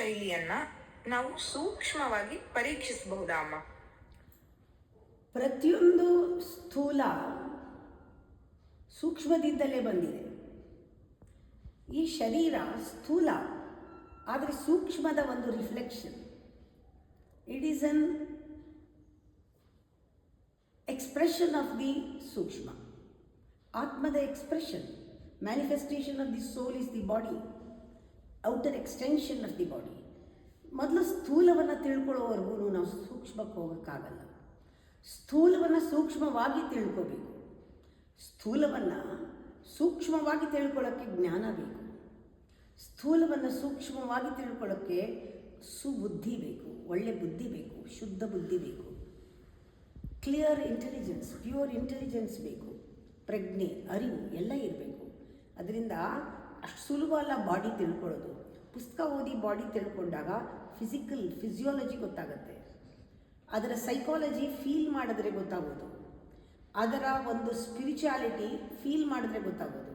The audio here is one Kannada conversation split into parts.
ಶೈಲಿಯನ್ನ ನಾವು ಸೂಕ್ಷ್ಮವಾಗಿ ಪರೀಕ್ಷಿಸಬಹುದಾ ಅಮ್ಮ? ಪ್ರತಿಯೊಂದು ಸ್ಥೂಲ ಸೂಕ್ಷ್ಮದಿಂದಲೇ ಬಂದಿದೆ. ಈ ಶರೀರ ಸ್ಥೂಲ ಆದರೆ ಸೂಕ್ಷ್ಮದ ಒಂದು reflection. It is an expression of the ಸೂಕ್ಷ್ಮ. ಆತ್ಮದ expression, manifestation of the soul is the body, outer extension of the body. ಮೊದಲು ಸ್ಥೂಲವನ್ನು ತಿಳ್ಕೊಳ್ಳೋವರೆಗೂ ನಾವು ಸೂಕ್ಷ್ಮಕ್ಕೆ ಹೋಗೋಕ್ಕಾಗಲ್ಲ. ಸ್ಥೂಲವನ್ನು ಸೂಕ್ಷ್ಮವಾಗಿ ತಿಳ್ಕೋಬೇಕು. ಸ್ಥೂಲವನ್ನು ಸೂಕ್ಷ್ಮವಾಗಿ ತಿಳ್ಕೊಳ್ಳೋಕ್ಕೆ ಜ್ಞಾನ ಬೇಕು. ಸ್ಥೂಲವನ್ನು ಸೂಕ್ಷ್ಮವಾಗಿ ತಿಳ್ಕೊಳ್ಳೋಕ್ಕೆ ಸುಬುದ್ಧಿ ಬೇಕು, ಒಳ್ಳೆ ಬುದ್ಧಿ ಬೇಕು, ಶುದ್ಧ ಬುದ್ಧಿ ಬೇಕು, ಕ್ಲಿಯರ್ ಇಂಟೆಲಿಜೆನ್ಸ್, ಪ್ಯೂರ್ ಇಂಟೆಲಿಜೆನ್ಸ್ ಬೇಕು, ಪ್ರಜ್ಞೆ, ಅರಿವು ಎಲ್ಲ ಇರಬೇಕು. ಅದರಿಂದ ಅಷ್ಟು ಸುಲಭ ಅಲ್ಲ ಬಾಡಿ ತಿಳ್ಕೊಳ್ಳೋದು. ಪುಸ್ತಕ ಓದಿ ಬಾಡಿ ತಿಳ್ಕೊಂಡಾಗ ಫಿಸಿಯಾಲಜಿ ಗೊತ್ತಾಗುತ್ತೆ, ಅದರ ಸೈಕಾಲಜಿ ಫೀಲ್ ಮಾಡಿದ್ರೆ ಗೊತ್ತಾಗೋದು, ಅದರ ಒಂದು ಸ್ಪಿರಿಚುಯಾಲಿಟಿ ಫೀಲ್ ಮಾಡಿದ್ರೆ ಗೊತ್ತಾಗೋದು.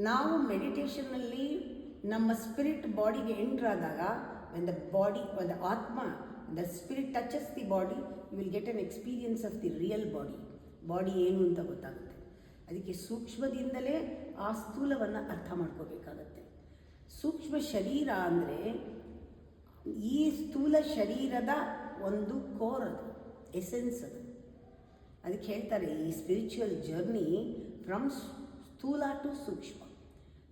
ನಾವು ಮೆಡಿಟೇಷನ್ನಲ್ಲಿ ನಮ್ಮ ಸ್ಪಿರಿಟ್ ಬಾಡಿಗೆ ಎಂಟ್ರಾದಾಗ ಒಂದು ಆತ್ಮ the spirit touches the body, you will get an experience of the real body ಏನು ಅಂತ ಗೊತ್ತಾಗುತ್ತೆ. ಅದಕ್ಕೆ ಸೂಕ್ಷ್ಮದಿಂದಲೇ ಆ ಸ್ಥೂಲವನ್ನು ಅರ್ಥ ಮಾಡ್ಕೋಬೇಕಾಗತ್ತೆ. ಸೂಕ್ಷ್ಮ ಶರೀರ ಅಂದರೆ ಈ ಸ್ಥೂಲ ಶರೀರದ ಒಂದು ಕೋರ್, ಅದು ಎಸೆನ್ಸ್. ಅದು ಅದಕ್ಕೆ ಹೇಳ್ತಾರೆ ಈ ಸ್ಪಿರಿಚುವಲ್ ಜರ್ನಿ ಫ್ರಮ್ ಸ್ಥೂಲ ಟು ಸೂಕ್ಷ್ಮ,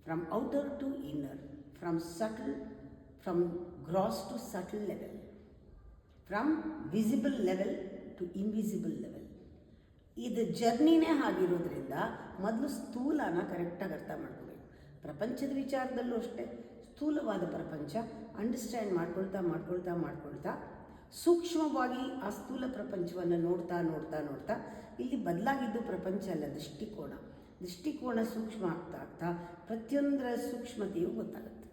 from outer to inner, from gross to subtle level, from visible level to invisible level. ಇದು ಜರ್ನಿನೇ ಆಗಿರೋದ್ರಿಂದ ಮೊದಲು ಸ್ಥೂಲನ ಕರೆಕ್ಟಾಗಿ ಅರ್ಥ ಮಾಡ್ಕೋಬೇಕು. ಪ್ರಪಂಚದ ವಿಚಾರದಲ್ಲೂ ಅಷ್ಟೇ, ಸ್ಥೂಲವಾದ ಪ್ರಪಂಚ ಅಂಡರ್ಸ್ಟ್ಯಾಂಡ್ ಮಾಡ್ಕೊಳ್ತಾ ಸೂಕ್ಷ್ಮವಾಗಿ ಆ ಸ್ಥೂಲ ಪ್ರಪಂಚವನ್ನು ನೋಡ್ತಾ ಇಲ್ಲಿ ಬದಲಾಗಿದ್ದು ಪ್ರಪಂಚ ಅಲ್ಲ, ದೃಷ್ಟಿಕೋನ ಸೂಕ್ಷ್ಮ ಆಗ್ತಾ ಪ್ರತಿಯೊಂದರ ಸೂಕ್ಷ್ಮತೆಯು ಗೊತ್ತಾಗುತ್ತೆ.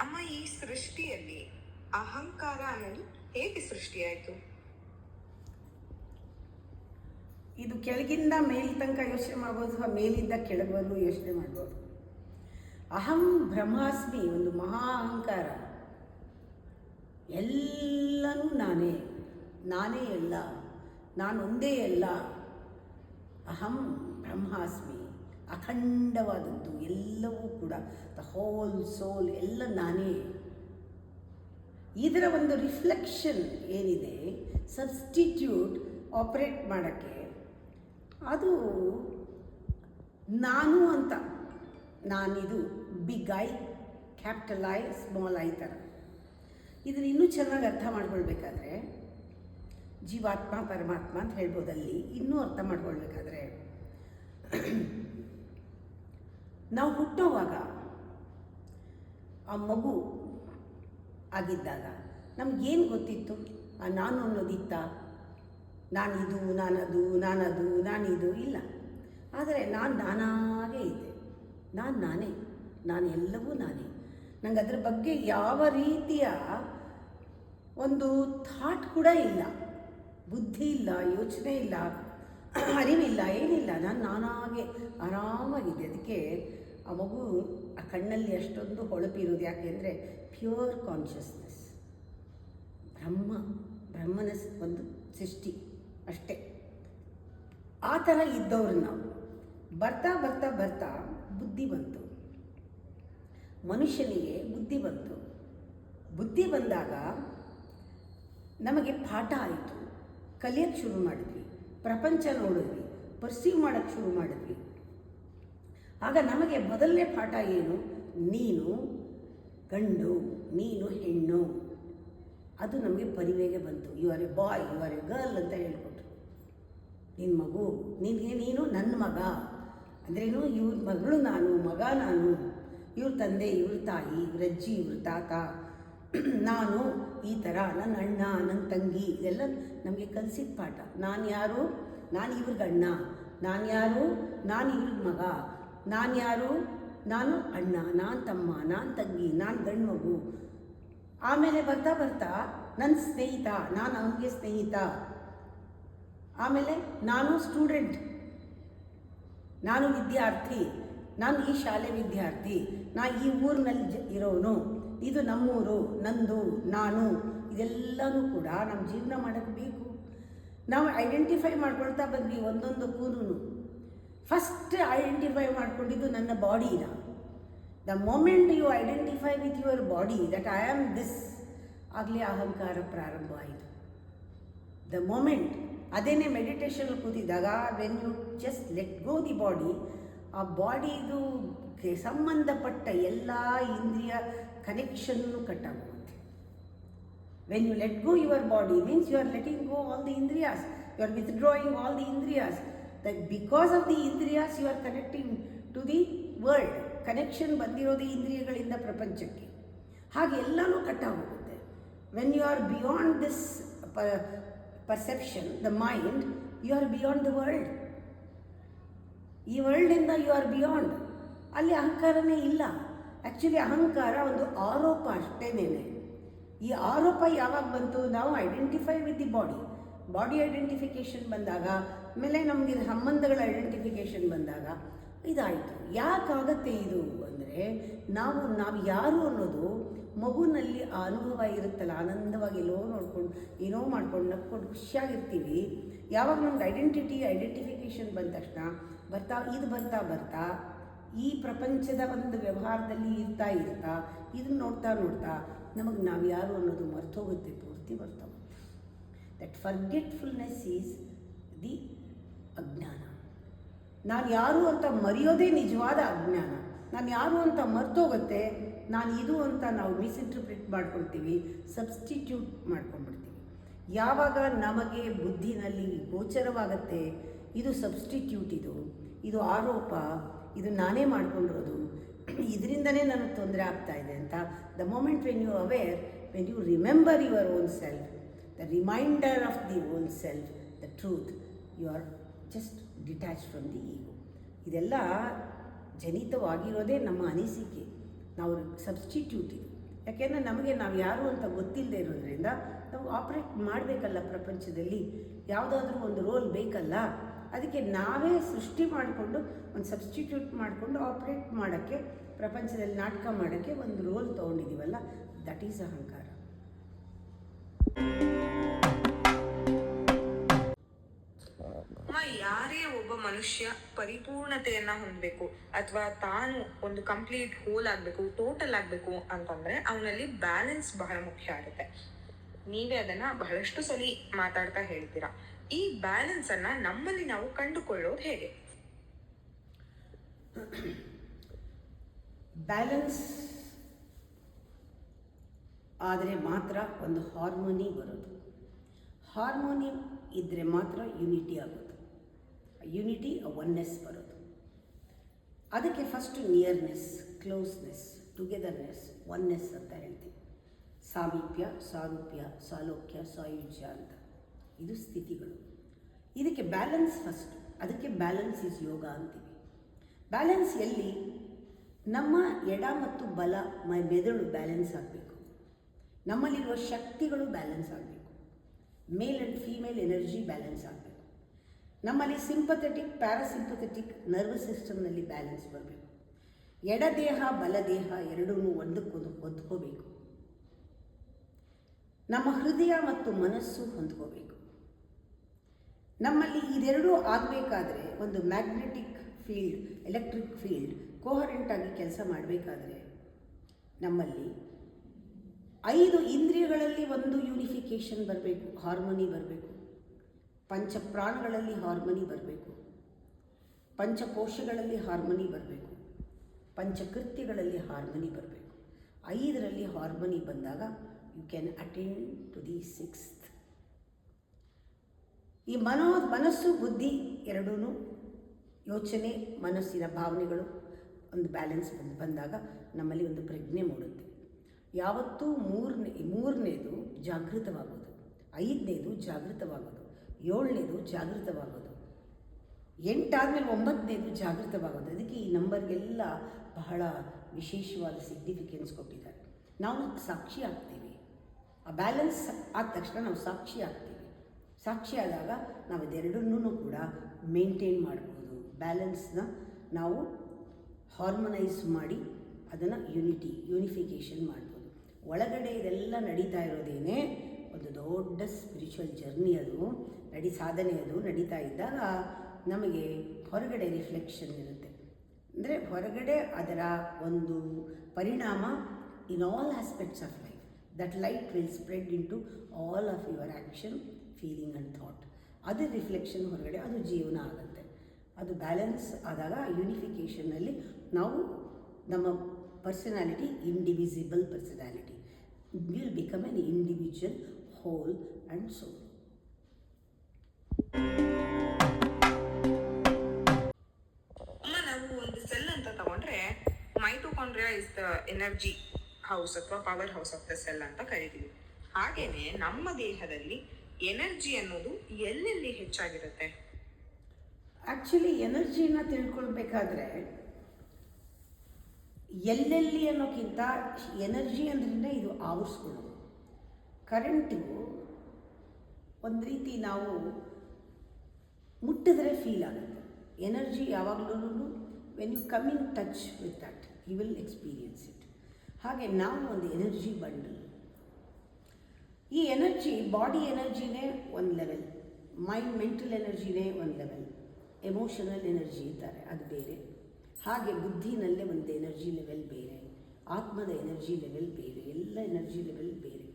ಅಮ್ಮ, ಈ ಸೃಷ್ಟಿಯಲ್ಲಿ ಅಹಂಕಾರ ಅನ್ನೋದು ಹೇಗೆ ಸೃಷ್ಟಿಯಾಯಿತು? ಇದು ಕೆಳಗಿಂದ ಮೇಲ್ ತನಕ ಯೋಚನೆ ಮಾಡ್ಬೋದು, ಅಥವಾ ಮೇಲಿಂದ ಕೆಳಗವರೆಗೂ ಯೋಚನೆ ಮಾಡ್ಬೋದು. ಅಹಂ ಬ್ರಹ್ಮಾಸ್ಮಿ ಒಂದು ಮಹಾ ಅಹಂಕಾರ. ಎಲ್ಲನೂ ನಾನೇ ಎಲ್ಲ, ನಾನೊಂದೇ ಎಲ್ಲ. ಅಹಂ ಬ್ರಹ್ಮಾಸ್ಮಿ ಅಖಂಡವಾದದ್ದು, ಎಲ್ಲವೂ ಕೂಡ ದ ಹೋಲ್ ಸೋಲ್ ಎಲ್ಲ ನಾನೇ. ಇದರ ಒಂದು ರಿಫ್ಲೆಕ್ಷನ್ ಏನಿದೆ, ಸಬ್ಸ್ಟಿಟ್ಯೂಟ್ ಆಪರೇಟ್ ಮಾಡೋಕ್ಕೆ, ಅದು ನಾನು ಅಂತ, ನಾನಿದು big I, capital I, small I ಥರ. ಇದನ್ನು ಇನ್ನೂ ಚೆನ್ನಾಗಿ ಅರ್ಥ ಮಾಡ್ಕೊಳ್ಬೇಕಾದ್ರೆ ಜೀವಾತ್ಮ ಪರಮಾತ್ಮ ಅಂತ ಹೇಳ್ಬೋದಲ್ಲಿ. ಇನ್ನೂ ಅರ್ಥ ಮಾಡ್ಕೊಳ್ಬೇಕಾದ್ರೆ ನಾವು ಹುಟ್ಟೋವಾಗ ಆ ಮಗು ಆಗಿದ್ದಾಗ ನಮಗೇನು ಗೊತ್ತಿತ್ತು? ಆ ನಾನು ಅನ್ನೋದಿತ್ತ? ನಾನಿದು, ನಾನದು, ನಾನಿದು ಇಲ್ಲ. ಆದರೆ ನಾನಾಗೇ ಇದ್ದೆ. ನಾನು ಎಲ್ಲವೂ ನಾನೇ. ನಂಗೆ ಅದ್ರ ಬಗ್ಗೆ ಯಾವ ರೀತಿಯ ಒಂದು ಥಾಟ್ ಕೂಡ ಇಲ್ಲ, ಬುದ್ಧಿ ಇಲ್ಲ, ಯೋಚನೆ ಇಲ್ಲ, ಅರಿವಿಲ್ಲ, ಏನಿಲ್ಲ. ನಾನಾಗೆ ಆರಾಮಾಗಿದೆ. ಅದಕ್ಕೆ ಆ ಮಗು ಆ ಕಣ್ಣಲ್ಲಿ ಅಷ್ಟೊಂದು ಹೊಳಪಿರೋದು ಯಾಕೆಂದರೆ ಪ್ಯೂರ್ ಕಾನ್ಷಿಯಸ್ನೆಸ್, ಬ್ರಹ್ಮನ ಒಂದು ಸೃಷ್ಟಿ ಅಷ್ಟೇ. ಆ ಥರ ಇದ್ದವ್ರು ನಾವು. ಬರ್ತಾ ಬುದ್ಧಿ ಬಂತು, ಮನುಷ್ಯನಿಗೆ ಬುದ್ಧಿ ಬಂದಾಗ ನಮಗೆ ಪಾಠ ಆಯಿತು. ಕಲಿಯೋಕ್ಕೆ ಶುರು ಮಾಡಿದ್ವಿ, ಪ್ರಪಂಚ ನೋಡಿದ್ವಿ, ಪರ್ಸೀವ್ ಮಾಡೋಕ್ಕೆ ಶುರು ಮಾಡಿದ್ವಿ. ಆಗ ನಮಗೆ ಮೊದಲನೇ ಪಾಠ ಏನು? ನೀನು ಗಂಡು, ನೀನು ಹೆಣ್ಣು. ಅದು ನಮಗೆ ಪರಿವೆಗೆ ಬಂತು. You are a boy, you are a girl ಅಂತ ಹೇಳ್ಕೊಟ್ರು. ನಿನ್ನ ಮಗು, ನೀನು ನನ್ನ ಮಗ ಅಂದ್ರೇನು? ಇವ್ರ ಮಗಳು ನಾನು, ಮಗ ನಾನು, ಇವ್ರ ತಂದೆ, ಇವ್ರ ತಾಯಿ, ಇವ್ರ ಅಜ್ಜಿ, ಇವ್ರ ತಾತ, ನಾನು ಈ ಥರ, ನನ್ನ ಅಣ್ಣ, ನನ್ನ ತಂಗಿ, ಇದೆಲ್ಲ ನಮಗೆ ಕಲಿಸಿದ ಪಾಠ. ನಾನು ಯಾರು? ನಾನು ಇವ್ರಿಗೆ ಅಣ್ಣ. ನಾನು ಯಾರು? ನಾನು ಇವ್ರಿಗೆ ಮಗ. ನಾನು ಯಾರು? ನಾನು ಅಣ್ಣ, ನಾನು ತಮ್ಮ, ನಾನು ತಂಗಿ, ನಾನು ಗಂಡು ಮಗು. ಆಮೇಲೆ ಬರ್ತಾ ನನ್ನ ಸ್ನೇಹಿತ, ನಾನು ಅವನಿಗೆ ಸ್ನೇಹಿತ. ಆಮೇಲೆ ನಾನು ಸ್ಟೂಡೆಂಟ್, ನಾನು ವಿದ್ಯಾರ್ಥಿ. ನಾನು ಈ ಶಾಲೆ ವಿದ್ಯಾರ್ಥಿ, ನಾ ಈ ಊರಿನಲ್ಲಿ ಇರೋನು, ಇದು ನಮ್ಮೂರು, ನಂದು, ನಾನು, ಇದೆಲ್ಲನೂ ಕೂಡ ನಮ್ಮ ಜೀವನ ಮಾಡೋಕ್ಕೆ ಬೇಕು. ನಾವು ಐಡೆಂಟಿಫೈ ಮಾಡ್ಕೊಳ್ತಾ ಬಂದ್ವಿ ಒಂದೊಂದಕ್ಕೂ. ಫಸ್ಟ್ ಐಡೆಂಟಿಫೈ ಮಾಡ್ಕೊಂಡಿದ್ದು ನನ್ನ ಬಾಡಿನ. The moment you identify with your body that I am this, ಆಗಲೇ ಅಹಂಕಾರ ಪ್ರಾರಂಭ ಆಯಿತು. ದ ಮೊಮೆಂಟ್ ಅದೇನೇ ಮೆಡಿಟೇಷನ್ ಕೂತಿದ್ದಾಗ when you just let go the body, ಆ ಬಾಡಿದು ಸಂಬಂಧಪಟ್ಟ ಎಲ್ಲ ಇಂದ್ರಿಯ ಕನೆಕ್ಷನ್ನು ಕಟ್ಟಾಗುತ್ತೆ. When you let go your body means you are letting go all the ಇಂದ್ರಿಯಾಸ್, you are withdrawing all the ಇಂದ್ರಿಯಾಸ್. ದಟ್ ಬಿಕಾಸ್ ಆಫ್ ದಿ ಇಂದ್ರಿಯಾಸ್ you are connecting to the world. Connection ಬಂದಿರೋದು ಇಂದ್ರಿಯಗಳಿಂದ ಪ್ರಪಂಚಕ್ಕೆ. ಹಾಗೆ ಎಲ್ಲನೂ ಕಟ್ಟಾಗೋಗುತ್ತೆ. When you are beyond this perception, the mind, you are beyond the world. ಈ ವರ್ಲ್ಡಿಂದ ಯು ಆರ್ ಬಿಯಾಂಡ್. ಅಲ್ಲಿ ಅಹಂಕಾರನೇ ಇಲ್ಲ. ಆ್ಯಕ್ಚುಲಿ ಅಹಂಕಾರ ಒಂದು ಆರೋಪ ಅಷ್ಟೇನೇನೆ. ಈ ಆರೋಪ ಯಾವಾಗ ಬಂತು? ನಾವು identify with the body identification ಬಂದಾಗ, ಆಮೇಲೆ ನಮಗೆ ಸಂಬಂಧಗಳ ಐಡೆಂಟಿಫಿಕೇಷನ್ ಬಂದಾಗ ಇದಾಯಿತು. ಯಾಕಾಗತ್ತೆ ಇದು ಅಂದರೆ, ನಾವು ಯಾರು ಅನ್ನೋದು ಮಗುನಲ್ಲಿ ಆ ಅನುಭವ ಇರುತ್ತಲ್ಲ, ಆನಂದವಾಗಿ ಏನೋ ಮಾಡ್ಕೊಂಡು ನಕ್ಕೊಂಡು ಖುಷಿಯಾಗಿರ್ತೀವಿ. ಯಾವಾಗ ನಮ್ಗೆ ಐಡೆಂಟಿಫಿಕೇಷನ್ ಬಂದ ತಕ್ಷಣ ಬರ್ತಾ ಈ ಪ್ರಪಂಚದ ಒಂದು ವ್ಯವಹಾರದಲ್ಲಿ ಇರ್ತಾ ಇದನ್ನು ನೋಡ್ತಾ ನಮಗೆ ನಾವು ಯಾರು ಅನ್ನೋದು ಮರ್ತೋಗುತ್ತೆ, ಪೂರ್ತಿ ಮರ್ತೋಗುತ್ತೆ. ದಟ್ ಫರ್ಗೆಟ್ಫುಲ್ನೆಸ್ ಈಸ್ ದಿ ಅಜ್ಞಾನ. ನಾನು ಯಾರು ಅಂತ ಮರೆಯೋದೇ ನಿಜವಾದ ಅಜ್ಞಾನ. ನಾನು ಯಾರು ಅಂತ ಮರ್ತೋಗುತ್ತೆ. ನಾನು ಇದು ಅಂತ ನಾವು ಮಿಸ್ಇಂಟರ್ಪ್ರಿಟ್ ಮಾಡ್ಕೊಳ್ತೀವಿ, ಸಬ್ಸ್ಟಿಟ್ಯೂಟ್ ಮಾಡ್ಕೊಂಡ್ಬಿಡ್ತೀವಿ. ಯಾವಾಗ ನಮಗೆ ಬುದ್ಧಿನಲ್ಲಿ ಗೋಚರವಾಗುತ್ತೆ ಇದು ಸಬ್ಸ್ಟಿಟ್ಯೂಟ್, ಇದು ಆರೋಪ, ಇದು ನಾನೇ ಮಾಡ್ಕೊಂಡಿರೋದು, ಇದರಿಂದನೇ ನನಗೆ ತೊಂದರೆ ಆಗ್ತಾ ಇದೆ ಅಂತ, the moment when you aware, when you remember your own self, the reminder of the own self, the truth, you are just detach from the ego. ಇದೆಲ್ಲ ಜನಿತವಾಗಿರೋದೇ ನಮ್ಮ ಅನಿಸಿಕೆ. ನಾವು ಸಬ್ಸ್ಟಿಟ್ಯೂಟ್ ಇದು. ಯಾಕೆಂದರೆ ನಮಗೆ ನಾವು ಯಾರು ಅಂತ ಗೊತ್ತಿಲ್ಲದೆ ಇರೋದ್ರಿಂದ ನಾವು ಆಪ್ರೇಟ್ ಮಾಡಬೇಕಲ್ಲ ಪ್ರಪಂಚದಲ್ಲಿ, ಯಾವುದಾದ್ರೂ ಒಂದು ರೋಲ್ ಬೇಕಲ್ಲ. ಅದಕ್ಕೆ ನಾವೇ ಸೃಷ್ಟಿ ಮಾಡಿಕೊಂಡು ಒಂದು ಸಬ್ಸ್ಟಿಟ್ಯೂಟ್ ಮಾಡಿಕೊಂಡು ಆಪ್ರೇಟ್ ಮಾಡೋಕ್ಕೆ, ಪ್ರಪಂಚದಲ್ಲಿ ನಾಟಕ ಮಾಡೋಕ್ಕೆ ಒಂದು ರೋಲ್ ತೊಗೊಂಡಿದ್ದೀವಲ್ಲ, ದಟ್ ಈಸ್ ಅಹಂಕಾರ. ಯಾರೇ ಒಬ್ಬ ಮನುಷ್ಯ ಪರಿಪೂರ್ಣತೆಯನ್ನ ಹೊಂದಬೇಕು ಅಥವಾ ತಾನು ಒಂದು ಕಂಪ್ಲೀಟ್ ಹೋಲ್ ಆಗ್ಬೇಕು, ಟೋಟಲ್ ಆಗ್ಬೇಕು ಅಂತಂದ್ರೆ ಅವನಲ್ಲಿ ಬ್ಯಾಲೆನ್ಸ್ ಬಹಳ ಮುಖ್ಯ ಆಗುತ್ತೆ. ನೀವೇ ಅದನ್ನ ಬಹಳಷ್ಟು ಸಲ ಮಾತಾಡ್ತಾ ಹೇಳ್ತೀರಾ. ಈ ಬ್ಯಾಲೆನ್ಸ್ ಅನ್ನ ನಮ್ಮಲ್ಲಿ ನಾವು ಕಂಡುಕೊಳ್ಳೋದು ಹೇಗೆ? ಬ್ಯಾಲೆನ್ಸ್ ಆದರೆ ಮಾತ್ರ ಒಂದು ಹಾರ್ಮೋನಿ ಬರೋದು. ಹಾರ್ಮೋನಿ ಇದ್ದರೆ ಮಾತ್ರ ಯುನಿಟಿ ಆಗೋದು. ಯುನಿಟಿ ಒನ್ನೆಸ್ ಬರೋದು. ಅದಕ್ಕೆ first nearness, closeness, togetherness, oneness ಅಂತ ಹೇಳ್ತೀವಿ. ಸಾಮೀಪ್ಯ, ಸಾರೂಪ್ಯ, ಸಾಲೋಕ್ಯ, ಸಾಯುಜ್ಯ ಅಂತ ಇದು ಸ್ಥಿತಿಗಳು. ಇದಕ್ಕೆ ಬ್ಯಾಲೆನ್ಸ್ ಫಸ್ಟ್. ಅದಕ್ಕೆ ಬ್ಯಾಲೆನ್ಸ್ ಈಸ್ ಯೋಗ ಅಂತೀವಿ. ಬ್ಯಾಲೆನ್ಸ್ ಎಲ್ಲಿ? ನಮ್ಮ ಎಡ ಮತ್ತು ಬಲ ಮೆದುಳು ಬ್ಯಾಲೆನ್ಸ್ ಆಗಬೇಕು. ನಮ್ಮಲ್ಲಿರುವ ಶಕ್ತಿಗಳು ಬ್ಯಾಲೆನ್ಸ್ ಆಗಬೇಕು. Male and female energy balance ಆಗಬೇಕು. ನಮ್ಮಲ್ಲಿ ಸಿಂಪಥೆಟಿಕ್, ಪ್ಯಾರಾಸಿಂಪಥೆಟಿಕ್ ನರ್ವಸ್ ಸಿಸ್ಟಮ್ನಲ್ಲಿ ಬ್ಯಾಲೆನ್ಸ್ ಬರಬೇಕು. ಎಡದೇಹ ಬಲದೇಹ ಎರಡೂ ಒಂದಕ್ಕೊಂದು ಹೊಂದ್ಕೋಬೇಕು. ನಮ್ಮ ಹೃದಯ ಮತ್ತು ಮನಸ್ಸು ಹೊಂದ್ಕೋಬೇಕು. ನಮ್ಮಲ್ಲಿ ಇದೆರಡೂ ಆಗಬೇಕಾದ್ರೆ, ಒಂದು ಮ್ಯಾಗ್ನೆಟಿಕ್ ಫೀಲ್ಡ್, ಎಲೆಕ್ಟ್ರಿಕ್ ಫೀಲ್ಡ್ ಕೋಹರೆಂಟಾಗಿ ಕೆಲಸ ಮಾಡಬೇಕಾದ್ರೆ ನಮ್ಮಲ್ಲಿ 5 ಇಂದ್ರಿಯಗಳಲ್ಲಿ ಒಂದು ಯೂನಿಫಿಕೇಷನ್ ಬರಬೇಕು, ಹಾರ್ಮೋನಿ ಬರಬೇಕು. ಪಂಚಪ್ರಾಣಗಳಲ್ಲಿ ಹಾರ್ಮೋನಿ ಬರಬೇಕು. ಪಂಚಕೋಶಗಳಲ್ಲಿ ಹಾರ್ಮೋನಿ ಬರಬೇಕು. ಪಂಚಕೃತ್ಯಗಳಲ್ಲಿ ಹಾರ್ಮೋನಿ ಬರಬೇಕು. 5ರಲ್ಲಿ ಹಾರ್ಮೋನಿ ಬಂದಾಗ you can attend to the 6th. ಈ ಮನಸ್ಸು ಬುದ್ಧಿ ಎರಡೂ, ಯೋಚನೆ, ಮನಸ್ಸಿನ ಭಾವನೆಗಳು ಒಂದು ಬ್ಯಾಲೆನ್ಸ್ ಬಂದಾಗ ನಮ್ಮಲ್ಲಿ ಒಂದು ಪ್ರಜ್ಞೆ ಮೂಡುತ್ತೆ. ಯಾವತ್ತೂ ಮೂರನೇದು ಜಾಗೃತವಾಗೋದು, 5ನೇದು ಜಾಗೃತವಾಗೋದು, 7ನೇದು ಜಾಗೃತವಾಗೋದು, 8 ಆದಮೇಲೆ 9ನೇದು ಜಾಗೃತವಾಗೋದು. ಅದಕ್ಕೆ ಈ ನಂಬರ್ಗೆಲ್ಲ ಬಹಳ ವಿಶೇಷವಾದ ಸಿಗ್ನಿಫಿಕೆನ್ಸ್ ಕೊಟ್ಟಿದ್ದಾರೆ. ನಾವು ಸಾಕ್ಷಿ ಆಗ್ತೀವಿ. ಆ ಬ್ಯಾಲೆನ್ಸ್ ಆದ ತಕ್ಷಣ ನಾವು ಸಾಕ್ಷಿ ಆಗ್ತೀವಿ. ಸಾಕ್ಷಿ ಆದಾಗ ನಾವು ಇದೆರಡನ್ನೂ ಕೂಡ ಮೇಂಟೈನ್ ಮಾಡ್ಬೋದು. ಬ್ಯಾಲೆನ್ಸ್ನ ನಾವು ಹಾರ್ಮೋನೈಸ್ ಮಾಡಿ ಅದನ್ನು ಯೂನಿಫಿಕೇಷನ್ ಮಾಡ್ಬೋದು. ಒಳಗಡೆ ಇದೆಲ್ಲ ನಡೀತಾ ಇರೋದೇನೆ ಒಂದು ದೊಡ್ಡ ಸ್ಪಿರಿಚುವಲ್ ಜರ್ನಿ, ಅದು ಸಾಧನೆ ಅದು ನಡೀತಾ ಇದ್ದಾಗ ನಮಗೆ ಹೊರಗಡೆ ರಿಫ್ಲೆಕ್ಷನ್ ಇರುತ್ತೆ. ಅಂದರೆ ಹೊರಗಡೆ ಅದರ ಒಂದು ಪರಿಣಾಮ in all aspects of life. That light will spread into all of your action, feeling and thought. ಅದು ರಿಫ್ಲೆಕ್ಷನ್ ಹೊರಗಡೆ, ಅದು ಜೀವನ ಆಗುತ್ತೆ. ಅದು ಬ್ಯಾಲೆನ್ಸ್ ಆದಾಗ ಯೂನಿಫಿಕೇಷನ್ನಲ್ಲಿ ನಾವು ನಮ್ಮ personality, indivisible personality will become an individual, whole and soul. ನಾವು ಒಂದು ಸೆಲ್ ಅಂತ ತಗೊಂಡ್ರೆ mitochondria is the energy house ಅಥವಾ power house of the cell ಅಂತ ಕರಿತೀವಿ. ಹಾಗೇನೆ ನಮ್ಮ ದೇಹದಲ್ಲಿ ಎನರ್ಜಿ ಅನ್ನೋದು ಎಲ್ಲೆಲ್ಲಿ ಹೆಚ್ಚಾಗಿರುತ್ತೆ? ಆ್ಯಕ್ಚುಲಿ ಎನರ್ಜಿನ ತಿಳ್ಕೊಳ್ಬೇಕಾದ್ರೆ ಎಲ್ಲೆಲ್ಲಿ ಅನ್ನೋಕ್ಕಿಂತ ಎನರ್ಜಿ ಅಂದ್ರೆ ಇದು ಆವರಿಸ್ಕೊಳ್ಳೋದು. ಕರೆಂಟು ಒಂದು ರೀತಿ ನಾವು ಮುಟ್ಟಿದ್ರೆ ಫೀಲ್ ಆಗುತ್ತೆ. ಎನರ್ಜಿ ಯಾವಾಗಲೂ when you come in touch with that you will experience it. ಹಾಗೆ ನಾವು ಒಂದು ಎನರ್ಜಿ ಬಂಡಲ್. ಈ ಎನರ್ಜಿ, ಬಾಡಿ ಎನರ್ಜಿನೇ ಒಂದು ಲೆವೆಲ್, ಮೆಂಟಲ್ ಎನರ್ಜಿನೇ ಒಂದು ಲೆವೆಲ್, ಎಮೋಷನಲ್ ಎನರ್ಜಿ ಇದ್ದಾರೆ ಅದು ಬೇರೆ. ಹಾಗೆ ಬುದ್ಧಿನಲ್ಲೇ ಒಂದು ಎನರ್ಜಿ ಲೆವೆಲ್ ಬೇರೆ, ಆತ್ಮದ ಎನರ್ಜಿ ಲೆವೆಲ್ ಬೇರೆ, ಎಲ್ಲ ಎನರ್ಜಿ ಲೆವೆಲ್ ಬೇರೆ.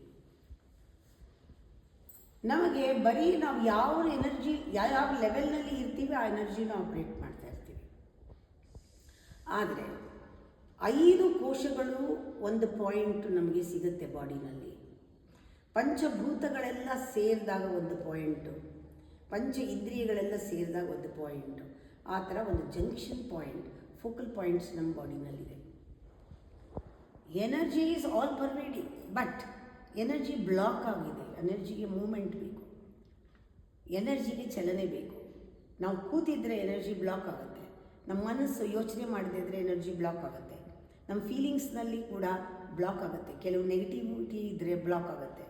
ನಮಗೆ ಬರೀ ನಾವು ಯಾವ ಎನರ್ಜಿ ಯಾವ ಲೆವೆಲ್ನಲ್ಲಿ ಇರ್ತೀವಿ ಆ ಎನರ್ಜಿನ ಆಪ್ರೇಟ್ ಮಾಡ್ತಾ ಇರ್ತೀವಿ. ಆದರೆ 5 ಕೋಶಗಳು ಒಂದು ಪಾಯಿಂಟ್ ನಮಗೆ ಸಿಗುತ್ತೆ ಬಾಡಿನಲ್ಲಿ. ಪಂಚಭೂತಗಳೆಲ್ಲ ಸೇರಿದಾಗ ಒಂದು ಪಾಯಿಂಟು, ಪಂಚ ಇಂದ್ರಿಯಗಳೆಲ್ಲ ಸೇರಿದಾಗ ಒಂದು ಪಾಯಿಂಟು. ಆ ಥರ ಒಂದು ಜಂಕ್ಷನ್ ಪಾಯಿಂಟ್, ಫೋಕಲ್ ಪಾಯಿಂಟ್ಸ್ ನಮ್ಮ ಬಾಡಿನಲ್ಲಿದೆ. Energy is all pervading, but energy block ಆಗಿದೆ. ಎನರ್ಜಿಗೆ ಮೂಮೆಂಟ್ ಬೇಕು, ಎನರ್ಜಿಗೆ ಚಲನೆ ಬೇಕು. ನಾವು ಕೂತಿದ್ರೆ ಎನರ್ಜಿ ಬ್ಲಾಕ್ ಆಗುತ್ತೆ. ನಮ್ಮ ಮನಸ್ಸು ಯೋಚನೆ ಮಾಡದಿದ್ದರೆ ಎನರ್ಜಿ ಬ್ಲಾಕ್ ಆಗುತ್ತೆ. ನಮ್ಮ ಫೀಲಿಂಗ್ಸ್ನಲ್ಲಿ ಕೂಡ ಬ್ಲಾಕ್ ಆಗುತ್ತೆ. ಕೆಲವು ನೆಗೆಟಿವಿಟಿ ಇದ್ದರೆ ಬ್ಲಾಕ್ ಆಗುತ್ತೆ.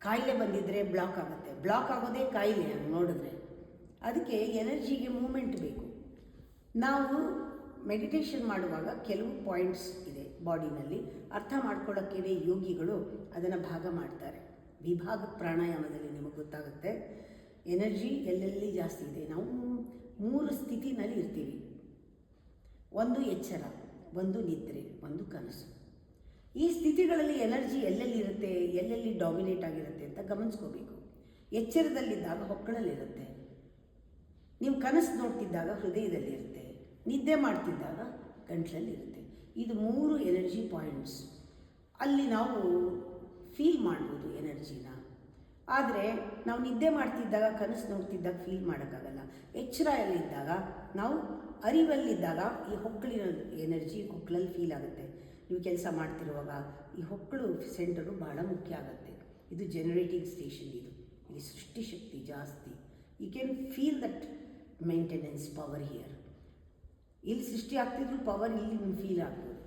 ಕಾಯಿಲೆ ಬಂದಿದ್ದರೆ ಬ್ಲಾಕ್ ಆಗುತ್ತೆ. ಬ್ಲಾಕ್ ಆಗೋದೇ ಕಾಯಿಲೆ ಹಂಗೆ ನೋಡಿದ್ರೆ. ಅದಕ್ಕೆ ಎನರ್ಜಿಗೆ ಮೂಮೆಂಟ್ ಬೇಕು. ನಾವು ಮೆಡಿಟೇಷನ್ ಮಾಡುವಾಗ ಕೆಲವು ಪಾಯಿಂಟ್ಸ್ ಇದೆ ಬಾಡಿನಲ್ಲಿ, ಅರ್ಥ ಮಾಡ್ಕೊಳ್ಳೋಕ್ಕೇ ಯೋಗಿಗಳು ಅದನ್ನು ಭಾಗ ಮಾಡ್ತಾರೆ. ವಿಭಾಗ ಪ್ರಾಣಾಯಾಮದಲ್ಲಿ ನಿಮಗೆ ಗೊತ್ತಾಗುತ್ತೆ ಎನರ್ಜಿ ಎಲ್ಲೆಲ್ಲಿ ಜಾಸ್ತಿ ಇದೆ. ನಾವು 3 ಸ್ಥಿತಿನಲ್ಲಿ ಇರ್ತೀವಿ. ಒಂದು ಎಚ್ಚರ, ಒಂದು ನಿದ್ರೆ, ಒಂದು ಕನಸು. ಈ ಸ್ಥಿತಿಗಳಲ್ಲಿ ಎನರ್ಜಿ ಎಲ್ಲೆಲ್ಲಿರುತ್ತೆ, ಎಲ್ಲೆಲ್ಲಿ ಡಾಮಿನೇಟ್ ಆಗಿರುತ್ತೆ ಅಂತ ಗಮನಿಸ್ಕೋಬೇಕು. ಎಚ್ಚರದಲ್ಲಿದ್ದಾಗ ಹೊಕ್ಕಳಲ್ಲಿರುತ್ತೆ, ನೀವು ಕನಸು ನೋಡ್ತಿದ್ದಾಗ ಹೃದಯದಲ್ಲಿರುತ್ತೆ, ನಿದ್ದೆ ಮಾಡ್ತಿದ್ದಾಗ ಗಂಟ್ಲಲ್ಲಿರುತ್ತೆ. ಇದು 3 ಎನರ್ಜಿ ಪಾಯಿಂಟ್ಸ್. ಅಲ್ಲಿ ನಾವು ಫೀಲ್ ಮಾಡ್ಬೋದು ಎನರ್ಜಿನ. ಆದರೆ ನಾವು ನಿದ್ದೆ ಮಾಡ್ತಿದ್ದಾಗ, ಕನಸು ನೋಡ್ತಿದ್ದಾಗ ಫೀಲ್ ಮಾಡೋಕ್ಕಾಗಲ್ಲ. ಎಚ್ಚರದಲ್ಲಿದ್ದಾಗ, ನಾವು ಅರಿವಲ್ಲಿದ್ದಾಗ ಈ ಹೊಕ್ಕಳಿನ ಎನರ್ಜಿ ಹೊಕ್ಕಳಲ್ಲಿ ಫೀಲ್ ಆಗುತ್ತೆ. ನೀವು ಕೆಲಸ ಮಾಡ್ತಿರುವಾಗ ಈ ಹೊಕ್ಕಳು ಸೆಂಟರು ಭಾಳ ಮುಖ್ಯ ಆಗುತ್ತೆ. ಇದು ಜನರೇಟಿಂಗ್ ಸ್ಟೇಷನ್, ಇಲ್ಲಿ ಸೃಷ್ಟಿ ಶಕ್ತಿ ಜಾಸ್ತಿ. You can feel that maintenance power here. ಇಲ್ಲಿ ಸೃಷ್ಟಿ ಆಗ್ತಿದ್ರು ಪವರ್ ಇಲ್ಲಿ ನಿಮ್ಗೆ ಫೀಲ್ ಆಗ್ಬೋದು.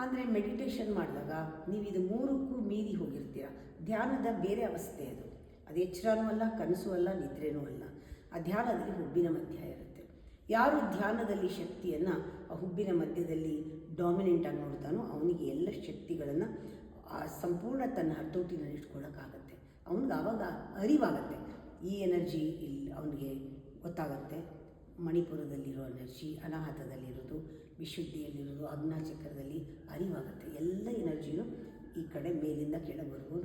ಆದರೆ ಮೆಡಿಟೇಷನ್ ಮಾಡಿದಾಗ ನೀವು ಇದು 3ಕ್ಕೂ ಮೀರಿ ಹೋಗಿರ್ತೀರ. ಧ್ಯಾನದ ಬೇರೆ ಅವಸ್ಥೆ ಅದು. ಅದು ಎಚ್ಚರನೂ ಅಲ್ಲ, ಕನಸು ಅಲ್ಲ, ನಿದ್ರೆನೂ ಅಲ್ಲ. ಆ ಧ್ಯಾನದಲ್ಲಿ ಹುಬ್ಬಿನ ಮಧ್ಯ ಇರುತ್ತೆ. ಯಾರು ಧ್ಯಾನದಲ್ಲಿ ಶಕ್ತಿಯನ್ನು ಆ ಹುಬ್ಬಿನ ಮಧ್ಯದಲ್ಲಿ ಡಾಮಿನೆಂಟಾಗಿ ನೋಡ್ತಾನೋ ಅವನಿಗೆ ಎಲ್ಲ ಶಕ್ತಿಗಳನ್ನು ಸಂಪೂರ್ಣ ತನ್ನ ಹತೋಟಿನಲ್ಲಿ ಇಟ್ಕೊಳ್ಳೋಕ್ಕಾಗತ್ತೆ. ಅವನಿಗೆ ಆವಾಗ ಅರಿವಾಗುತ್ತೆ. ಈ ಎನರ್ಜಿ ಇಲ್ಲಿ ಅವನಿಗೆ ಗೊತ್ತಾಗುತ್ತೆ. ಮಣಿಪುರದಲ್ಲಿರೋ ಎನರ್ಜಿ, ಅನಾಹತದಲ್ಲಿರೋದು, ವಿಶುದ್ಧಿಯಲ್ಲಿರೋದು, ಆಜ್ಞಾಚಕ್ರದಲ್ಲಿ ಅರಿವಾಗುತ್ತೆ. ಎಲ್ಲ ಎನರ್ಜಿನೂ ಈ ಕಡೆ ಮೇಲಿಂದ ಕೆಳವರೆಗೂ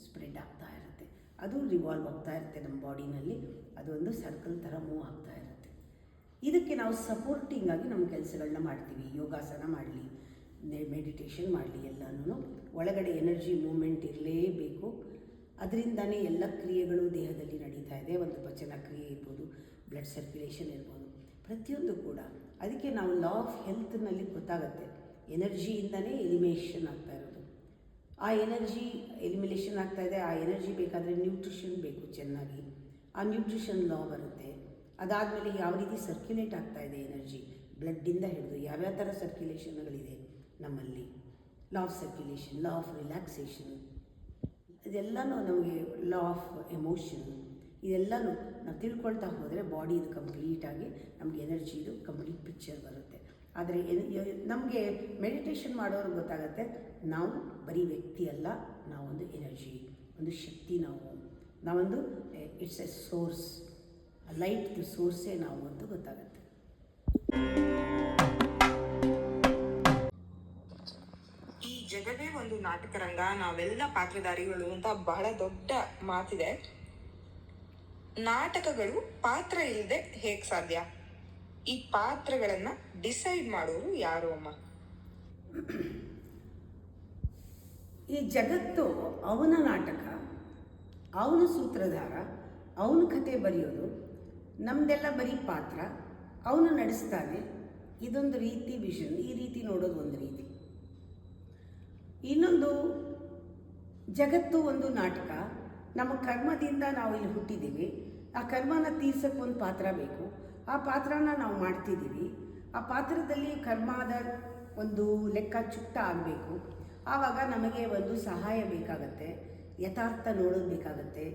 ಸ್ಪ್ರೆಡ್ ಆಗ್ತಾ ಇರುತ್ತೆ. ಅದು ರಿವಾಲ್ವ್ ಆಗ್ತಾ ಇರುತ್ತೆ ನಮ್ಮ ಬಾಡಿನಲ್ಲಿ. ಅದೊಂದು ಸರ್ಕಲ್ ಥರ ಮೂವ್ ಆಗ್ತಾ ಇರುತ್ತೆ. ಇದಕ್ಕೆ ನಾವು ಸಪೋರ್ಟಿಂಗ್ ಆಗಿ ನಮ್ಮ ಕೆಲಸಗಳನ್ನ ಮಾಡ್ತೀವಿ. ಯೋಗಾಸನ ಮಾಡಲಿ, ಮೆಡಿಟೇಷನ್ ಮಾಡಲಿ, ಎಲ್ಲನೂ ಒಳಗಡೆ ಎನರ್ಜಿ ಮೂಮೆಂಟ್ ಇರಲೇಬೇಕು. ಅದರಿಂದನೇ ಎಲ್ಲ ಕ್ರಿಯೆಗಳು ದೇಹದಲ್ಲಿ ನಡೀತಾ ಇದೆ. ಒಂದು ಪಚನ ಕ್ರಿಯೆ ಇರ್ಬೋದು, ಬ್ಲಡ್ ಸರ್ಕ್ಯುಲೇಷನ್ ಇರ್ಬೋದು, ಪ್ರತಿಯೊಂದು ಕೂಡ. ಅದಕ್ಕೆ ನಾವು ಲಾ ಆಫ್ ಹೆಲ್ತ್ನಲ್ಲಿ ಗೊತ್ತಾಗುತ್ತೆ ಎನರ್ಜಿಯಿಂದನೇ ಎಲಿಮಿನೇಷನ್ ಆಗ್ತಾ ಇರೋದು. ಆ ಎನರ್ಜಿ ಎಲಿಮಿನೇಷನ್ ಆಗ್ತಾ ಇದೆ. ಆ ಎನರ್ಜಿ ಬೇಕಾದರೆ ನ್ಯೂಟ್ರಿಷನ್ ಬೇಕು ಚೆನ್ನಾಗಿ. ಆ ನ್ಯೂಟ್ರಿಷನ್ ಲಾ ಬರುತ್ತೆ. ಅದಾದಮೇಲೆ ಯಾವ ರೀತಿ ಸರ್ಕ್ಯುಲೇಟ್ ಆಗ್ತಾ ಇದೆ ಎನರ್ಜಿ, ಬ್ಲಡ್ಡಿಂದ ಹಿಡಿದು ಯಾವ್ಯಾವ ಥರ ಸರ್ಕ್ಯುಲೇಷನ್ಗಳಿದೆ ನಮ್ಮಲ್ಲಿ. Law of circulation, law of relaxation, ಇದೆಲ್ಲನೂ ನಮಗೆ ಲಾ ಆಫ್ ಎಮೋಷನ್, ಇದೆಲ್ಲನೂ ನಾವು ತಿಳ್ಕೊಳ್ತಾ ಹೋದರೆ ಬಾಡಿದು ಕಂಪ್ಲೀಟಾಗಿ ನಮಗೆ ಎನರ್ಜಿದು ಕಂಪ್ಲೀಟ್ ಪಿಕ್ಚರ್ ಬರುತ್ತೆ. ಆದರೆ ನಮಗೆ ಮೆಡಿಟೇಷನ್ ಮಾಡೋರಿಗೆ ಗೊತ್ತಾಗುತ್ತೆ ನಾವು ಬರೀ ವ್ಯಕ್ತಿ ಅಲ್ಲ, ನಾವೊಂದು ಎನರ್ಜಿ, ಒಂದು ಶಕ್ತಿ, ನಾವೊಂದು ಇಟ್ಸ್ ಎ ಸೋರ್ಸ್, ಲೈಟ್ ಸೋರ್ಸೇ ನಾವು ಅಂತ ಗೊತ್ತಾಗುತ್ತೆ. ಈ ಜಗವೇ ಒಂದು ನಾಟಕ ರಂಗ, ನಾವೆಲ್ಲ ಪಾತ್ರಧಾರಿಗಳು ಅಂತ ಬಹಳ ದೊಡ್ಡ ಮಾತಿದೆ. ನಾಟಕಗಳು ಪಾತ್ರ ಇಲ್ಲದೆ ಹೇಗ್ ಸಾಧ್ಯ? ಈ ಪಾತ್ರಗಳನ್ನ ಡಿಸೈಡ್ ಮಾಡೋರು ಯಾರು ಅಮ್ಮ? ಈ ಜಗತ್ತು ಅವನ ನಾಟಕ, ಅವನ ಸೂತ್ರಧಾರ, ಅವನ ಕತೆ ಬರೆಯೋದು, ನಮ್ಮದೆಲ್ಲ ಬರೀ ಪಾತ್ರ, ಅವನು ನಡೆಸ್ತಾನೆ. ಇದೊಂದು ರೀತಿ ವಿಷನ್, ಈ ರೀತಿ ನೋಡೋದು ಒಂದು ರೀತಿ. ಇನ್ನೊಂದು, ಜಗತ್ತು ಒಂದು ನಾಟಕ, ನಮ್ಮ ಕರ್ಮದಿಂದ ನಾವು ಇಲ್ಲಿ ಹುಟ್ಟಿದ್ದೀವಿ, ಆ ಕರ್ಮನ ತೀರ್ಸೋಕ್ಕೆ ಒಂದು ಪಾತ್ರ ಬೇಕು, ಆ ಪಾತ್ರನ ನಾವು ಮಾಡ್ತಿದ್ದೀವಿ, ಆ ಪಾತ್ರದಲ್ಲಿ ಕರ್ಮದ ಒಂದು ಲೆಕ್ಕ ಚುಕ್ತ ಆಗಬೇಕು. ಆವಾಗ ನಮಗೆ ಒಂದು ಸಹಾಯ ಬೇಕಾಗತ್ತೆ, ಯಥಾರ್ಥ ನೋಡೋದು ಬೇಕಾಗತ್ತೆ.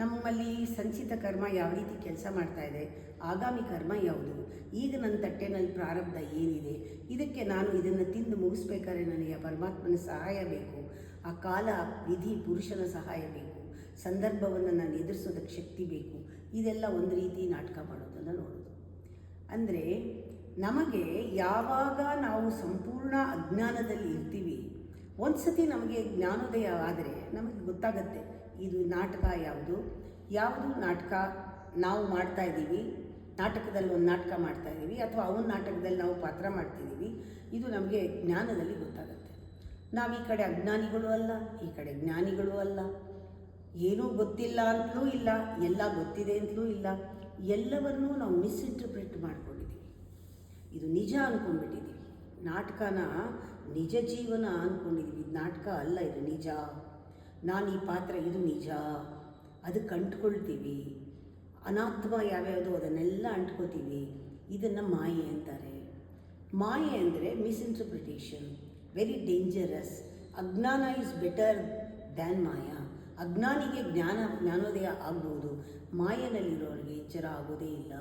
ನಮ್ಮಲ್ಲಿ ಸಂಚಿತ ಕರ್ಮ ಯಾವ ರೀತಿ ಕೆಲಸ ಮಾಡ್ತಾ ಇದೆ, ಆಗಾಮಿ ಕರ್ಮ ಯಾವುದು, ಈಗ ನನ್ನ ತಟ್ಟೆನಲ್ಲಿ ಪ್ರಾರಬ್ಧ ಏನಿದೆ, ಇದಕ್ಕೆ ನಾನು ಇದನ್ನು ತಿಂದು ಮುಗಿಸ್ಬೇಕಾದ್ರೆ ನನಗೆ ಪರಮಾತ್ಮನ ಸಹಾಯ ಬೇಕು, ಆ ಕಾಲ ವಿಧಿ ಪುರುಷನ ಸಹಾಯ ಬೇಕು, ಸಂದರ್ಭವನ್ನು ನಾನು ಎದುರಿಸೋದಕ್ಕೆ ಶಕ್ತಿ ಬೇಕು. ಇದೆಲ್ಲ ಒಂದು ರೀತಿ ನಾಟಕ ಮಾಡೋದನ್ನು ನೋಡೋದು. ಅಂದರೆ ನಮಗೆ ಯಾವಾಗ ನಾವು ಸಂಪೂರ್ಣ ಅಜ್ಞಾನದಲ್ಲಿ ಇರ್ತೀವಿ, ಒಂದು ಸತಿ ನಮಗೆ ಜ್ಞಾನೋದಯ ಆದರೆ ನಮಗೆ ಗೊತ್ತಾಗುತ್ತೆ ಇದು ನಾಟಕ ಯಾವುದು ನಾಟಕ ನಾವು ಮಾಡ್ತಾ ಇದ್ದೀವಿ, ನಾಟಕದಲ್ಲಿ ಒಂದು ನಾಟಕ ಮಾಡ್ತಾ ಇದ್ದೀವಿ, ಅಥವಾ ಅವನ ನಾಟಕದಲ್ಲಿ ನಾವು ಪಾತ್ರ ಮಾಡ್ತಿದ್ದೀವಿ. ಇದು ನಮಗೆ ಜ್ಞಾನದಲ್ಲಿ ಗೊತ್ತಾಗುತ್ತೆ. ನಾವು ಈ ಕಡೆ ಅಜ್ಞಾನಿಗಳು ಅಲ್ಲ, ಈ ಕಡೆ ಜ್ಞಾನಿಗಳು ಅಲ್ಲ, ಏನೂ ಗೊತ್ತಿಲ್ಲ ಅಂತಲೂ ಇಲ್ಲ, ಎಲ್ಲ ಗೊತ್ತಿದೆ ಅಂತಲೂ ಇಲ್ಲ. ಎಲ್ಲವನ್ನೂ ನಾವು ಮಿಸ್ಇಂಟರ್ಪ್ರಿಟ್ ಮಾಡ್ಕೊಂಡಿದ್ದೀವಿ. ಇದು ನಿಜ ಅಂದ್ಕೊಂಡ್ಬಿಟ್ಟಿದ್ದೀವಿ. ನಾಟಕನ ನಿಜ ಜೀವನ ಅಂದ್ಕೊಂಡಿದ್ದೀವಿ. ನಾಟಕ ಅಲ್ಲ, ಇದು ನಿಜ. ನಾನು ಈ ಪಾತ್ರ, ಇದು ನಿಜ, ಅದಕ್ಕೆ ಅಂಟ್ಕೊಳ್ತೀವಿ. ಅನಾತ್ಮ ಯಾವ್ಯಾವುದು ಅದನ್ನೆಲ್ಲ ಅಂಟ್ಕೋತೀವಿ. ಇದನ್ನು ಮಾಯೆ ಅಂತಾರೆ. ಮಾಯೆ ಅಂದರೆ ಮಿಸ್ಇಂಟರ್ಪ್ರಿಟೇಷನ್, ವೆರಿ ಡೇಂಜರಸ್. ಅಜ್ಞಾನ ಈಸ್ ಬೆಟರ್ ದ್ಯಾನ್ ಮಾಯಾ. ಅಜ್ಞಾನಿಗೆ ಜ್ಞಾನೋದಯ ಆಗ್ಬೋದು, ಮಾಯೆನಲ್ಲಿರೋರಿಗೆ ಎಚ್ಚರ ಆಗೋದೇ ಇಲ್ಲ.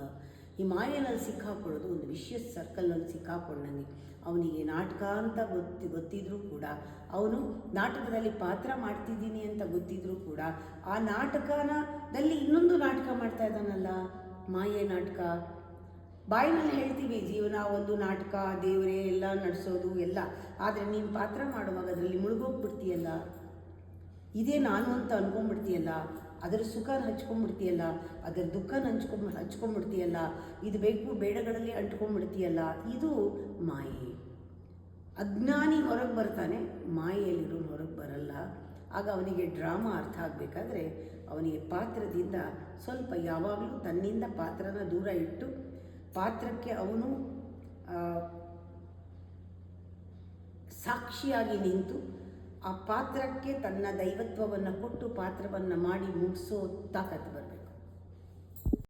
ಈ ಮಾಯೆನಲ್ಲಿ ಸಿಕ್ಕಾಕೊಳ್ಳೋದು ಒಂದು ವಿಷಯಸ್ ಸರ್ಕಲ್ನಲ್ಲಿ ಸಿಕ್ಕಾಕೊಂಡಂಗೆ. ಅವನಿಗೆ ನಾಟಕ ಅಂತ ಗೊತ್ತಿದ್ರೂ ಕೂಡ, ಅವನು ನಾಟಕದಲ್ಲಿ ಪಾತ್ರ ಮಾಡ್ತಿದ್ದೀನಿ ಅಂತ ಗೊತ್ತಿದ್ರೂ ಕೂಡ, ಆ ನಾಟಕದಲ್ಲಿ ಇನ್ನೊಂದು ನಾಟಕ ಮಾಡ್ತಾ ಇದ್ದಾನಲ್ಲ, ಮಾಯೆ ನಾಟಕ. ಬಾಯಿನಲ್ಲಿ ಹೇಳ್ತೀವಿ ಜೀವನ ಒಂದು ನಾಟಕ, ದೇವರೇ ಎಲ್ಲ ನಡೆಸೋದು ಎಲ್ಲ, ಆದರೆ ನೀನು ಪಾತ್ರ ಮಾಡುವಾಗ ಅದರಲ್ಲಿ ಮುಳುಗೋಗ್ಬಿಡ್ತೀಯಲ್ಲ, ಇದೇ ನಾನು ಅಂತ ಅಂದ್ಕೊಂಡ್ಬಿಡ್ತೀಯಲ್ಲ, ಅದರ ಸುಖನ ಹಚ್ಕೊಂಡ್ಬಿಡ್ತೀಯಲ್ಲ, ಅದರ ದುಃಖನ ಹಚ್ಕೊಂಡ್ಬಿಡ್ತೀಯಲ್ಲ, ಇದು ಬೇಕು ಬೇಡಗಳಲ್ಲಿ ಅಂಟ್ಕೊಂಡ್ಬಿಡ್ತೀಯಲ್ಲ, ಇದು ಮಾಯೆ. ಅಜ್ಞಾನಿ ಹೊರಗೆ ಬರ್ತಾನೆ, ಮಾಯೆಯಲ್ಲಿರೋನು ಹೊರಗೆ ಬರಲ್ಲ. ಆಗ ಅವನಿಗೆ ಡ್ರಾಮಾ ಅರ್ಥ ಆಗಬೇಕಾದ್ರೆ ಅವನಿಗೆ ಪಾತ್ರದಿಂದ ಸ್ವಲ್ಪ ಯಾವಾಗಲೂ ತನ್ನಿಂದ ಪಾತ್ರನ ದೂರ ಇಟ್ಟು, ಪಾತ್ರಕ್ಕೆ ಅವನು ಸಾಕ್ಷಿಯಾಗಿ ನಿಂತು ಆ ಪಾತ್ರಕ್ಕೆ ತನ್ನ ದೈವತ್ವವನ್ನು ಕೊಟ್ಟು ಪಾತ್ರವನ್ನು ಮಾಡಿ ಮುಗಿಸೋ ತಾಕತ್ತು ಬರಬೇಕು.